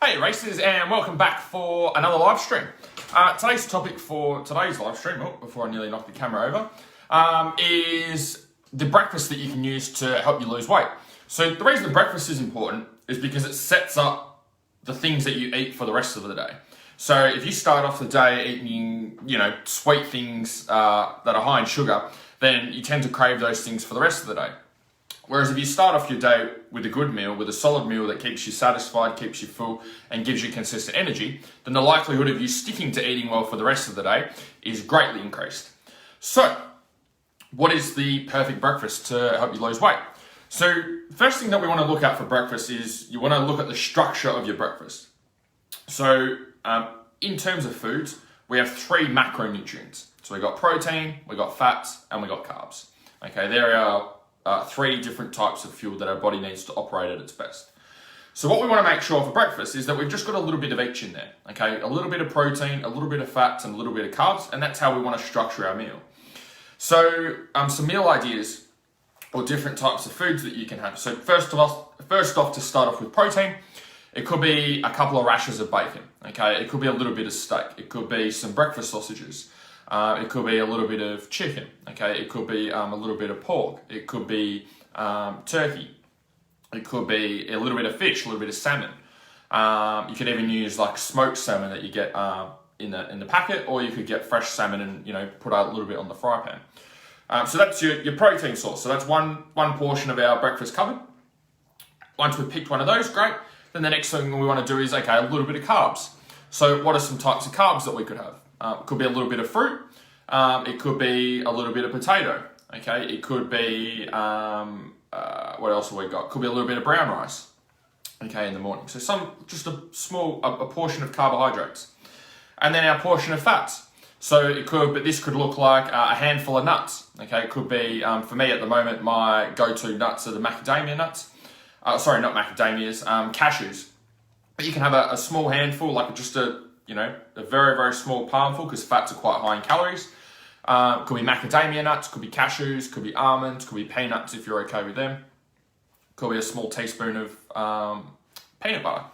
Hey racers, and welcome back for another live stream. Today's topic for today's live stream, before I nearly knocked the camera over, is the breakfast that you can use to help you lose weight. So the reason the breakfast is important is because it sets up the things that you eat for the rest of the day. So if you start off the day eating, sweet things that are high in sugar, then you tend to crave those things for the rest of the day. Whereas if you start off your day with a good meal, with a solid meal that keeps you satisfied, keeps you full, and gives you consistent energy, then the likelihood of you sticking to eating well for the rest of the day is greatly increased. So, what is the perfect breakfast to help you lose weight? So, first thing that we want to look at for breakfast is you want to look at the structure of your breakfast. So, in terms of foods, we have three macronutrients. So we've got protein, we've got fats, and we've got carbs. Okay, there are three different types of fuel that our body needs to operate at its best. So what we want to make sure for breakfast is that we've just got a little bit of each in there. Okay, a little bit of protein, a little bit of fats, and a little bit of carbs, and that's how we want to structure our meal. So some meal ideas or different types of foods that you can have. So first off, to start off with protein, it could be a couple of rashers of bacon. Okay, it could be a little bit of steak. It could be some breakfast sausages. It could be a little bit of chicken, okay? It could be a little bit of pork. It could be turkey. It could be a little bit of fish, a little bit of salmon. You could even use like smoked salmon that you get in the packet, or you could get fresh salmon and put out a little bit on the fry pan. So that's your protein source. So that's one portion of our breakfast covered. Once we've picked one of those, great. Then the next thing we want to do is, okay, a little bit of carbs. So what are some types of carbs that we could have? It could be a little bit of fruit. It could be a little bit of potato. Okay, it could be what else have we got? Could be a little bit of brown rice. Okay, in the morning. So just a small portion of carbohydrates, and then our portion of fats. So this could look like a handful of nuts. Okay, it could be for me at the moment my go-to nuts are the macadamia nuts. Sorry, not macadamias, cashews. But you can have a small handful, like just a very, very small palmful, because fats are quite high in calories. Could be macadamia nuts, could be cashews, could be almonds, could be peanuts if you're okay with them. Could be a small teaspoon of peanut butter.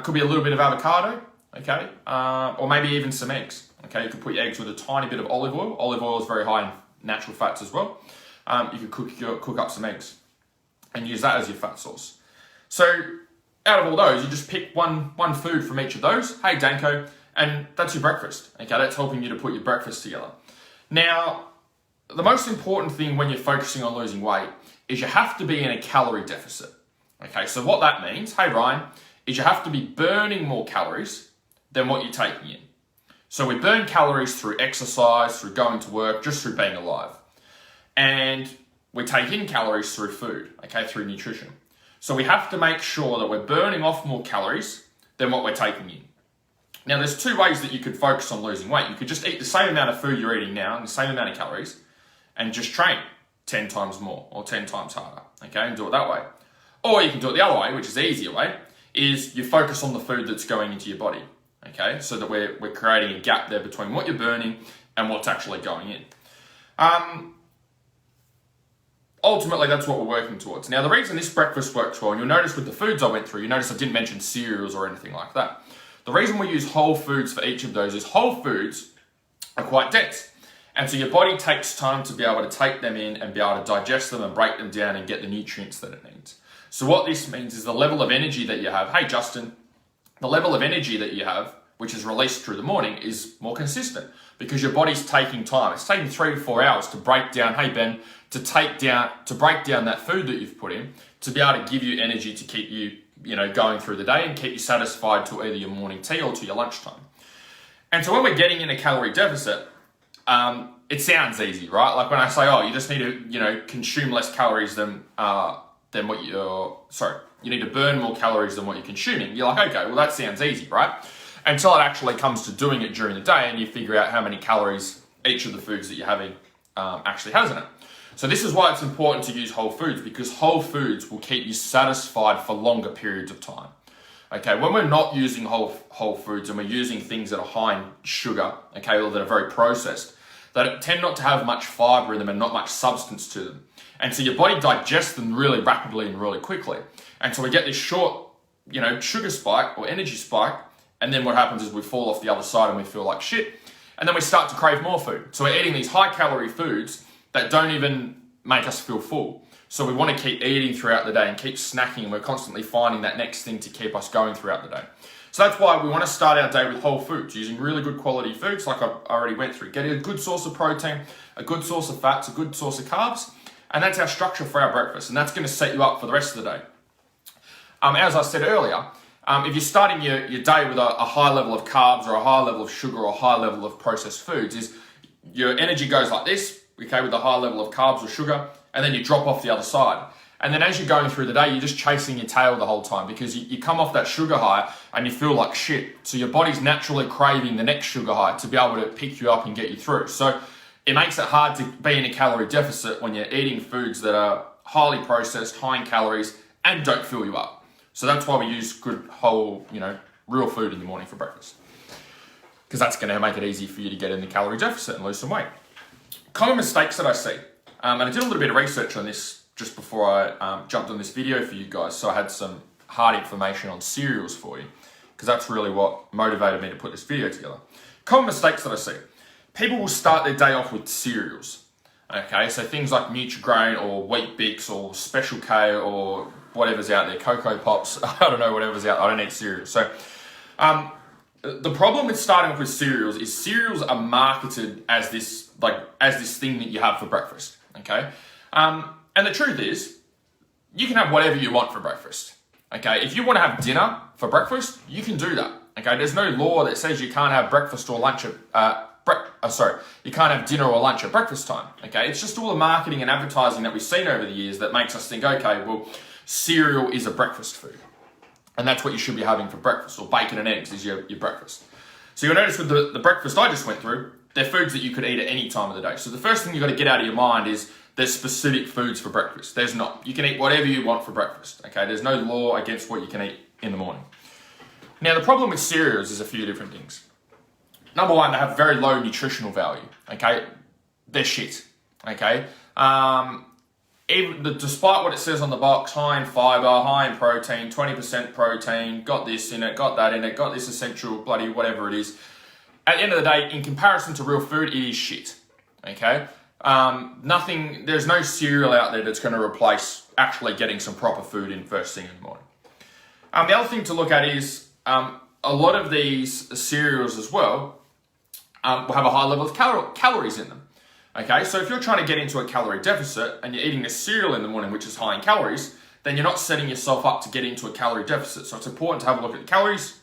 Could be a little bit of avocado, okay? Or maybe even some eggs, okay? You could put your eggs with a tiny bit of olive oil. Olive oil is very high in natural fats as well. You could cook up some eggs and use that as your fat source. So, out of all those, you just pick one food from each of those. Hey, Danko, and that's your breakfast. Okay, that's helping you to put your breakfast together. Now, the most important thing when you're focusing on losing weight is you have to be in a calorie deficit. Okay, so what that means, hey Ryan, is you have to be burning more calories than what you're taking in. So we burn calories through exercise, through going to work, just through being alive. And we take in calories through food, okay, through nutrition. So we have to make sure that we're burning off more calories than what we're taking in. Now, there's two ways that you could focus on losing weight. You could just eat the same amount of food you're eating now and the same amount of calories and just train 10 times more or 10 times harder, okay, and do it that way. Or you can do it the other way, which is the easier way, is you focus on the food that's going into your body, okay, so that we're creating a gap there between what you're burning and what's actually going in. Ultimately, that's what we're working towards. Now, the reason this breakfast works well, and you'll notice with the foods I went through, you notice I didn't mention cereals or anything like that. The reason we use whole foods for each of those is whole foods are quite dense. And so your body takes time to be able to take them in and be able to digest them and break them down and get the nutrients that it needs. So what this means is the level of energy that you have, hey Justin, the level of energy that you have, which is released through the morning, is more consistent because your body's taking time. It's taking 3 to 4 hours to break down, hey Ben, to break down that food that you've put in, to be able to give you energy to keep you, going through the day and keep you satisfied to either your morning tea or to your lunchtime. And so when we're getting in a calorie deficit, it sounds easy, right? Like when I say, you just need to, consume less calories than what you need to burn more calories than what you're consuming. You're like, okay, well that sounds easy, right? Until it actually comes to doing it during the day and you figure out how many calories each of the foods that you're having actually has in it. So this is why it's important to use whole foods, because whole foods will keep you satisfied for longer periods of time. Okay, when we're not using whole foods and we're using things that are high in sugar, okay, or that are very processed, that tend not to have much fiber in them and not much substance to them. And so your body digests them really rapidly and really quickly. And so we get this short sugar spike or energy spike, and then what happens is we fall off the other side and we feel like shit, and then we start to crave more food. So we're eating these high calorie foods that don't even make us feel full. So we want to keep eating throughout the day and keep snacking, and we're constantly finding that next thing to keep us going throughout the day. So that's why we want to start our day with whole foods, using really good quality foods like I already went through. Getting a good source of protein, a good source of fats, a good source of carbs, and that's our structure for our breakfast, and that's going to set you up for the rest of the day. As I said earlier, if you're starting your day with a high level of carbs or a high level of sugar or a high level of processed foods, is your energy goes like this, okay, with a high level of carbs or sugar, and then you drop off the other side. And then as you're going through the day, you're just chasing your tail the whole time because you come off that sugar high and you feel like shit. So your body's naturally craving the next sugar high to be able to pick you up and get you through. So it makes it hard to be in a calorie deficit when you're eating foods that are highly processed, high in calories, and don't fill you up. So that's why we use good whole, real food in the morning for breakfast. Because that's going to make it easy for you to get in the calorie deficit and lose some weight. Common mistakes that I see. And I did a little bit of research on this just before I jumped on this video for you guys. So I had some hard information on cereals for you, because that's really what motivated me to put this video together. Common mistakes that I see. People will start their day off with cereals. Okay, so things like Nutri-Grain or Wheat Bix or Special K or whatever's out there, Cocoa Pops, I don't know, whatever's out there. I don't eat cereals. So the problem with starting off with cereals is cereals are marketed as this thing that you have for breakfast. Okay, and the truth is, you can have whatever you want for breakfast. Okay, if you want to have dinner for breakfast, you can do that. Okay, there's no law that says you can't have breakfast or lunch you can't have dinner or lunch at breakfast time. Okay, it's just all the marketing and advertising that we've seen over the years that makes us think, okay, well, cereal is a breakfast food, and that's what you should be having for breakfast, or bacon and eggs is your breakfast. So you'll notice with the breakfast I just went through, they're foods that you could eat at any time of the day. So the first thing you've got to get out of your mind is there's specific foods for breakfast. There's not. You can eat whatever you want for breakfast. Okay, there's no law against what you can eat in the morning. Now the problem with cereals is a few different things. Number one, they have very low nutritional value. Okay, they're shit. Okay, despite what it says on the box, high in fiber, high in protein, 20% protein, got this in it, got that in it, got this essential bloody whatever it is. At the end of the day, in comparison to real food, it is shit. Okay, there's no cereal out there that's going to replace actually getting some proper food in first thing in the morning. The other thing to look at is a lot of these cereals as well will have a high level of calories in them. Okay, so if you're trying to get into a calorie deficit and you're eating a cereal in the morning which is high in calories, then you're not setting yourself up to get into a calorie deficit. So it's important to have a look at the calories.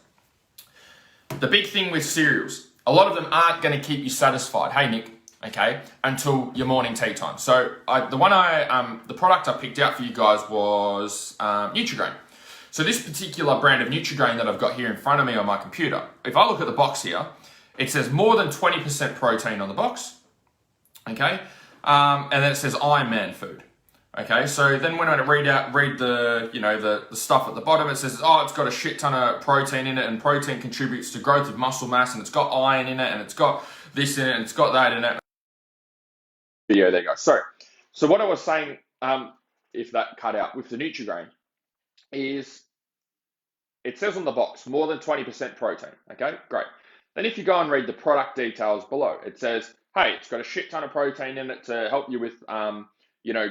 The big thing with cereals, a lot of them aren't going to keep you satisfied. Hey Nick, okay, until your morning tea time. So the product I picked out for you guys was Nutri-Grain. So this particular brand of Nutri-Grain that I've got here in front of me on my computer, if I look at the box here, it says more than 20% protein on the box, okay, and then it says Iron Man food, okay. So then when I read the stuff at the bottom, it says it's got a shit ton of protein in it, and protein contributes to growth of muscle mass, and it's got iron in it, and it's got this in it, and it's got that in it. Video, there you go. So what I was saying, if that cut out with the Nutri-Grain, is it says on the box more than 20% protein. Okay, great. Then if you go and read the product details below, it says, hey, it's got a shit ton of protein in it to help you with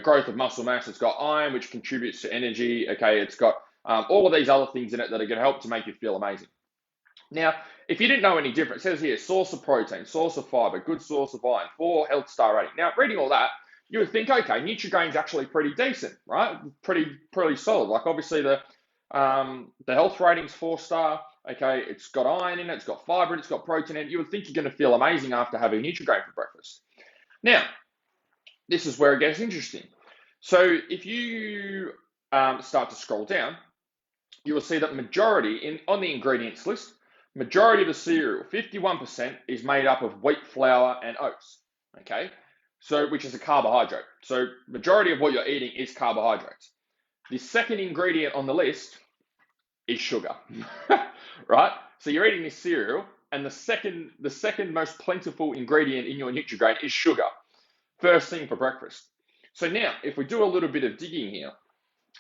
growth of muscle mass. It's got iron, which contributes to energy. Okay, it's got all of these other things in it that are going to help to make you feel amazing. Now, if you didn't know any different, it says here, source of protein, source of fiber, good source of iron, 4 health star rating. Now, reading all that, you would think, okay, Nutri-Grain's actually pretty decent, right? Pretty solid. Like obviously the health rating's 4-star. Okay, it's got iron in it, it's got fiber, it's got protein in it. You would think you're going to feel amazing after having Nutri-Grain for breakfast. Now, this is where it gets interesting. So if you start to scroll down, you will see that majority on the ingredients list, majority of the cereal, 51%, is made up of wheat flour and oats. Okay, so which is a carbohydrate. So majority of what you're eating is carbohydrates. The second ingredient on the list is sugar, right? So you're eating this cereal, and the second most plentiful ingredient in your Nutri-Grain is sugar, first thing for breakfast. So now, if we do a little bit of digging here,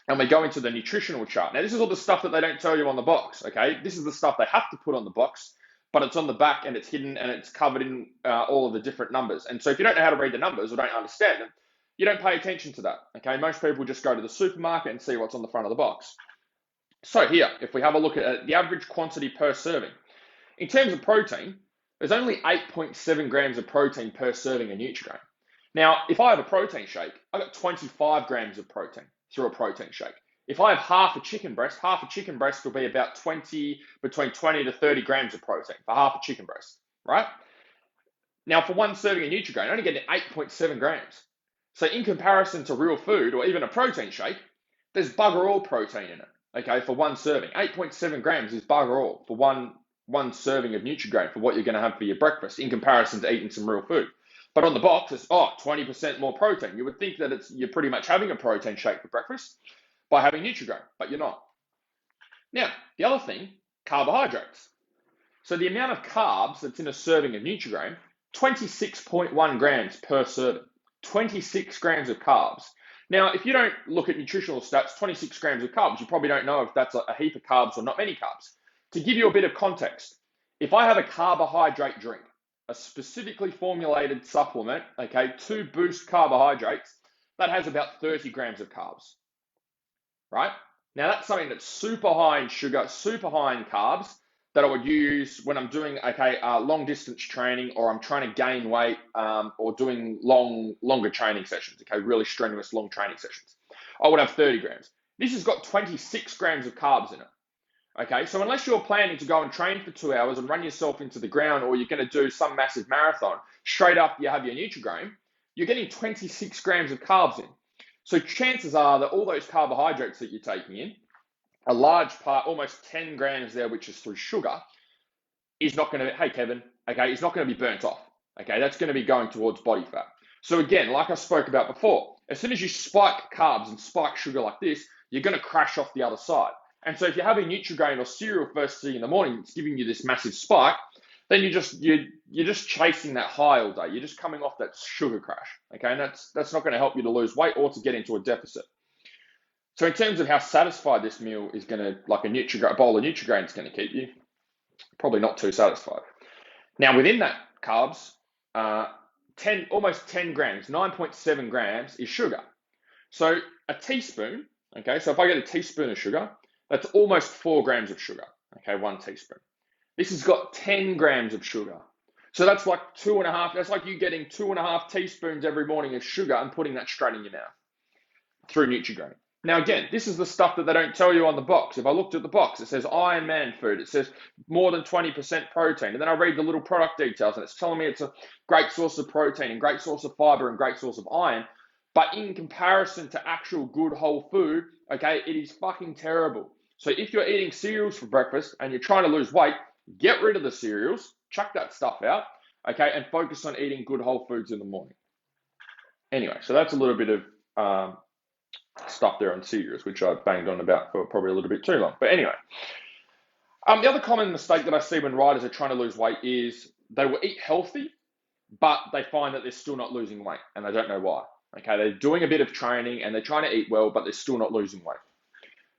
and we go into the nutritional chart. Now, this is all the stuff that they don't tell you on the box, okay? This is the stuff they have to put on the box, but it's on the back and it's hidden and it's covered in all of the different numbers. And so if you don't know how to read the numbers or don't understand them, you don't pay attention to that, okay? Most people just go to the supermarket and see what's on the front of the box. So here, if we have a look at the average quantity per serving, in terms of protein, there's only 8.7 grams of protein per serving of Nutrigrain. Now, if I have a protein shake, I've got 25 grams of protein through a protein shake. If I have half a chicken breast will be about between 20 to 30 grams of protein for half a chicken breast, right? Now, for one serving of Nutrigrain, I'm only getting 8.7 grams. So in comparison to real food or even a protein shake, there's bugger all protein in it, okay, for one serving. 8.7 grams is bugger all for one serving of Nutrigrain for what you're going to have for your breakfast in comparison to eating some real food. But on the box, it's 20% more protein. You would think that you're pretty much having a protein shake for breakfast by having Nutrigrain, but you're not. Now, the other thing, carbohydrates. So the amount of carbs that's in a serving of Nutrigrain, 26.1 grams per serving. 26 grams of carbs. Now, if you don't look at nutritional stats, 26 grams of carbs, you probably don't know if that's a heap of carbs or not many carbs. To give you a bit of context, if I have a carbohydrate drink, a specifically formulated supplement, okay, to boost carbohydrates, that has about 30 grams of carbs, right? Now, that's something that's super high in sugar, super high in carbs, that I would use when I'm doing, long distance training, or I'm trying to gain weight, or doing longer training sessions, okay, really strenuous long training sessions. I would have 30 grams. This has got 26 grams of carbs in it. Okay, so unless you're planning to go and train for 2 hours and run yourself into the ground, or you're going to do some massive marathon, straight up you have your Nutrigrain, you're getting 26 grams of carbs in. So chances are that all those carbohydrates that you're taking in, a large part, almost 10 grams there, which is through sugar, is not going to, hey Kevin, okay, it's not going to be burnt off. Okay, that's going to be going towards body fat. So again, like I spoke about before, as soon as you spike carbs and spike sugar like this, you're going to crash off the other side. And so if you're having Nutrigrain or cereal first thing in the morning, it's giving you this massive spike, then you're just chasing that high all day. You're just coming off that sugar crash. Okay, and that's not going to help you to lose weight or to get into a deficit. So in terms of how satisfied this meal is going to, like a bowl of Nutrigrain is going to keep you, probably not too satisfied. Now within that carbs, almost 10 grams, 9.7 grams is sugar. So a teaspoon, okay, so if I get a teaspoon of sugar, that's almost 4 grams of sugar, okay, 1 teaspoon. This has got 10 grams of sugar. So that's like 2.5, that's like you getting 2.5 teaspoons every morning of sugar and putting that straight in your mouth through Nutrigrain. Now again, this is the stuff that they don't tell you on the box. If I looked at the box, it says Iron Man food, it says more than 20% protein, and then I read the little product details and it's telling me it's a great source of protein and great source of fiber and great source of iron, but in comparison to actual good whole food, okay, it is fucking terrible. So if you're eating cereals for breakfast and you're trying to lose weight, get rid of the cereals, chuck that stuff out, okay, and focus on eating good whole foods in the morning. Anyway, so that's a little bit of stuff there on cereals, which I've banged on about for probably a little bit too long. But anyway, the other common mistake that I see when riders are trying to lose weight is they will eat healthy, but they find that they're still not losing weight, and they don't know why. Okay, they're doing a bit of training and they're trying to eat well, but they're still not losing weight.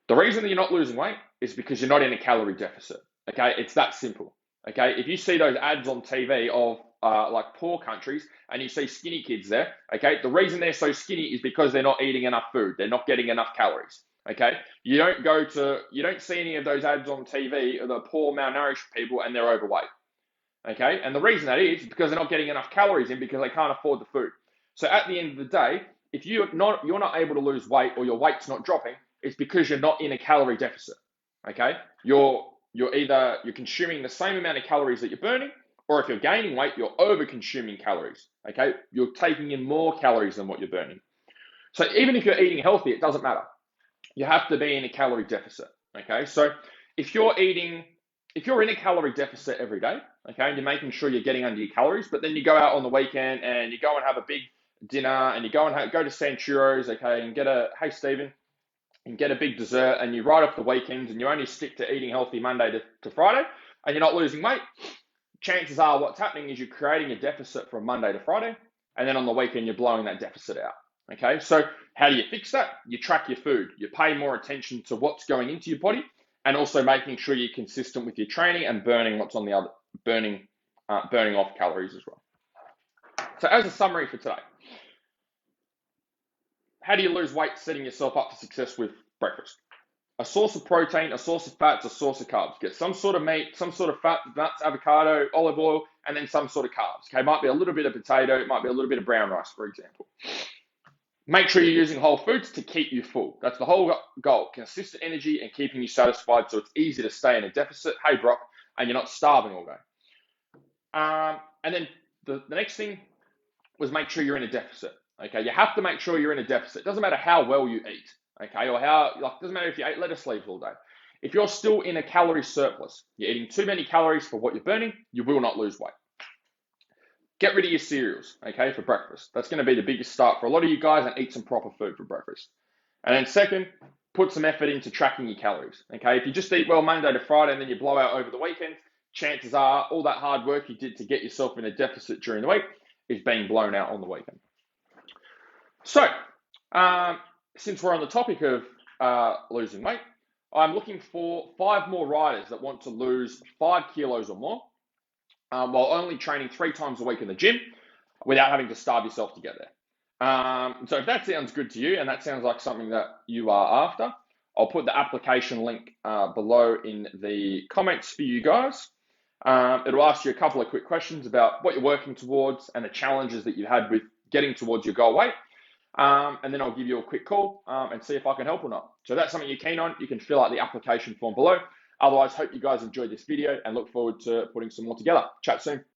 The reason that you're not losing weight is because you're not in a calorie deficit. Okay, it's that simple. Okay, if you see those ads on TV of like poor countries and you see skinny kids there, okay, the reason they're so skinny is because they're not eating enough food. They're not getting enough calories. Okay, you don't see any of those ads on TV of the poor malnourished people and they're overweight. Okay, and the reason that is because they're not getting enough calories in because they can't afford the food. So at the end of the day, if you're not able to lose weight or your weight's not dropping, it's because you're not in a calorie deficit. Okay, you're consuming the same amount of calories that you're burning, or if you're gaining weight, you're over consuming calories. Okay, you're taking in more calories than what you're burning. So even if you're eating healthy, it doesn't matter. You have to be in a calorie deficit. Okay, so if you're in a calorie deficit every day, okay, and you're making sure you're getting under your calories, but then you go out on the weekend and you go and have a big dinner and you go to Sanchuros, okay, and get a big dessert, and you ride off the weekends and you only stick to eating healthy Monday to Friday, and you're not losing weight, chances are what's happening is you're creating a deficit from Monday to Friday, and then on the weekend you're blowing that deficit out. Okay, so how do you fix that? You track your food. You pay more attention to what's going into your body, and also making sure you're consistent with your training and burning what's on the other, burning off calories as well. So as a summary for today, how do you lose weight setting yourself up for success with breakfast? A source of protein, a source of fats, a source of carbs. Get some sort of meat, some sort of fat, nuts, avocado, olive oil, and then some sort of carbs. Okay, might be a little bit of potato, it might be a little bit of brown rice, for example. Make sure you're using whole foods to keep you full. That's the whole goal. Consistent energy and keeping you satisfied so it's easy to stay in a deficit. Hey, Brock, and you're not starving all day. And then the next thing was make sure you're in a deficit. Okay, you have to make sure you're in a deficit. It doesn't matter how well you eat. Okay, or it doesn't matter if you ate lettuce leaves all day. If you're still in a calorie surplus, you're eating too many calories for what you're burning, you will not lose weight. Get rid of your cereals, okay, for breakfast. That's going to be the biggest start for a lot of you guys, and eat some proper food for breakfast. And then second, put some effort into tracking your calories, okay? If you just eat well Monday to Friday and then you blow out over the weekend, chances are all that hard work you did to get yourself in a deficit during the week is being blown out on the weekend. So, since we're on the topic of losing weight, I'm looking for 5 more riders that want to lose 5 kilos or more while only training 3 times a week in the gym without having to starve yourself to get there. So if that sounds good to you and that sounds like something that you are after, I'll put the application link below in the comments for you guys. It'll ask you a couple of quick questions about what you're working towards and the challenges that you had with getting towards your goal weight. And then I'll give you a quick call and see if I can help or not. So if that's something you're keen on, you can fill out the application form below. Otherwise, hope you guys enjoyed this video and look forward to putting some more together. Chat soon.